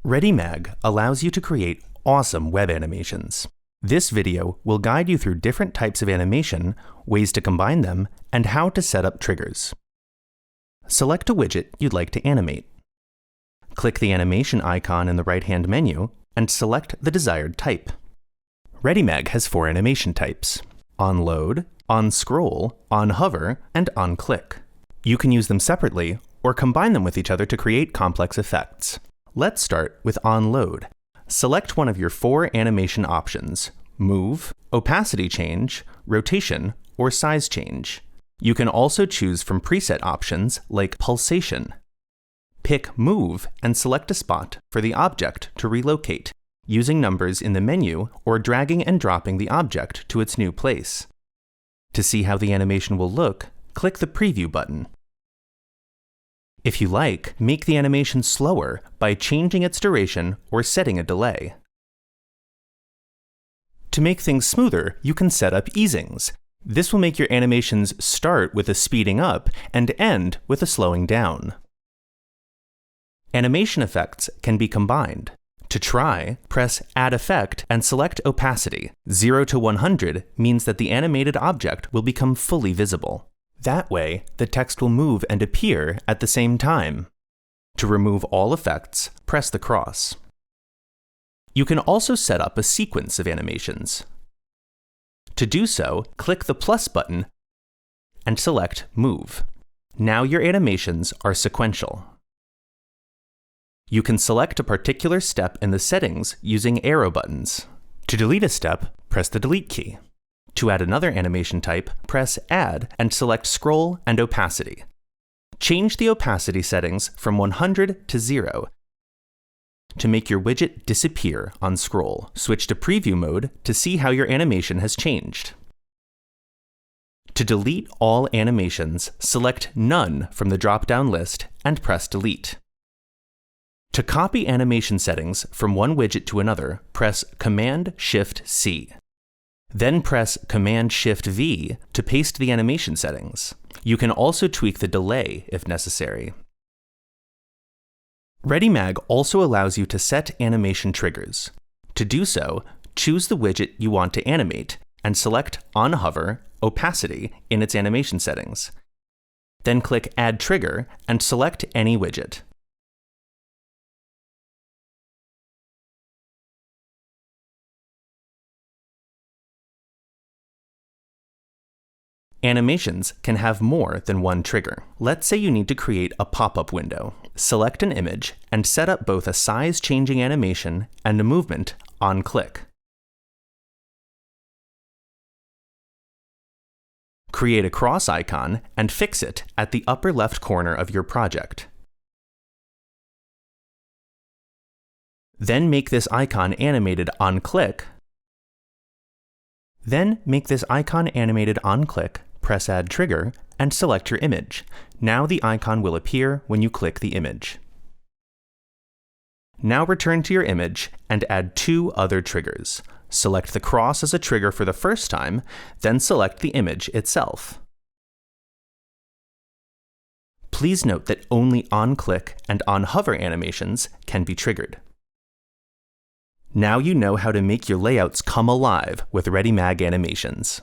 Readymag allows you to create awesome web animations. This video will guide you through different types of animation, ways to combine them, and how to set up triggers. Select a widget you'd like to animate. Click the animation icon in the right-hand menu and select the desired type. Readymag has 4 animation types: on load, on scroll, on hover, and on click. You can use them separately or combine them with each other to create complex effects. Let's start with on load. Select one of your 4 animation options: move, opacity change, rotation, or size change. You can also choose from preset options like pulsation. Pick move and select a spot for the object to relocate, using numbers in the menu or dragging and dropping the object to its new place. To see how the animation will look, click the preview button. If you like, make the animation slower by changing its duration or setting a delay. To make things smoother, you can set up easings. This will make your animations start with a speeding up and end with a slowing down. Animation effects can be combined. To try, press Add Effect and select Opacity. 0 to 100 means that the animated object will become fully visible. That way, the text will move and appear at the same time. To remove all effects, press the cross. You can also set up a sequence of animations. To do so, click the plus button and select Move. Now your animations are sequential. You can select a particular step in the settings using arrow buttons. To delete a step, press the Delete key. To add another animation type, press Add and select Scroll and Opacity. Change the opacity settings from 100 to 0. To make your widget disappear on scroll, switch to Preview mode to see how your animation has changed. To delete all animations, select None from the drop-down list and press Delete. To copy animation settings from one widget to another, press Command-Shift-C. Then press Command-Shift-V to paste the animation settings. You can also tweak the delay if necessary. Readymag also allows you to set animation triggers. To do so, choose the widget you want to animate and select On Hover, Opacity in its animation settings. Then click Add Trigger and select any widget. Animations can have more than one trigger. Let's say you need to create a pop-up window. Select an image and set up both a size-changing animation and a movement on click. Create a cross icon and fix it at the upper left corner of your project. Then make this icon animated on click. Press Add Trigger, and select your image. Now the icon will appear when you click the image. Now return to your image and add 2 other triggers. Select the cross as a trigger for the first time, then select the image itself. Please note that only on-click and on-hover animations can be triggered. Now you know how to make your layouts come alive with Readymag animations.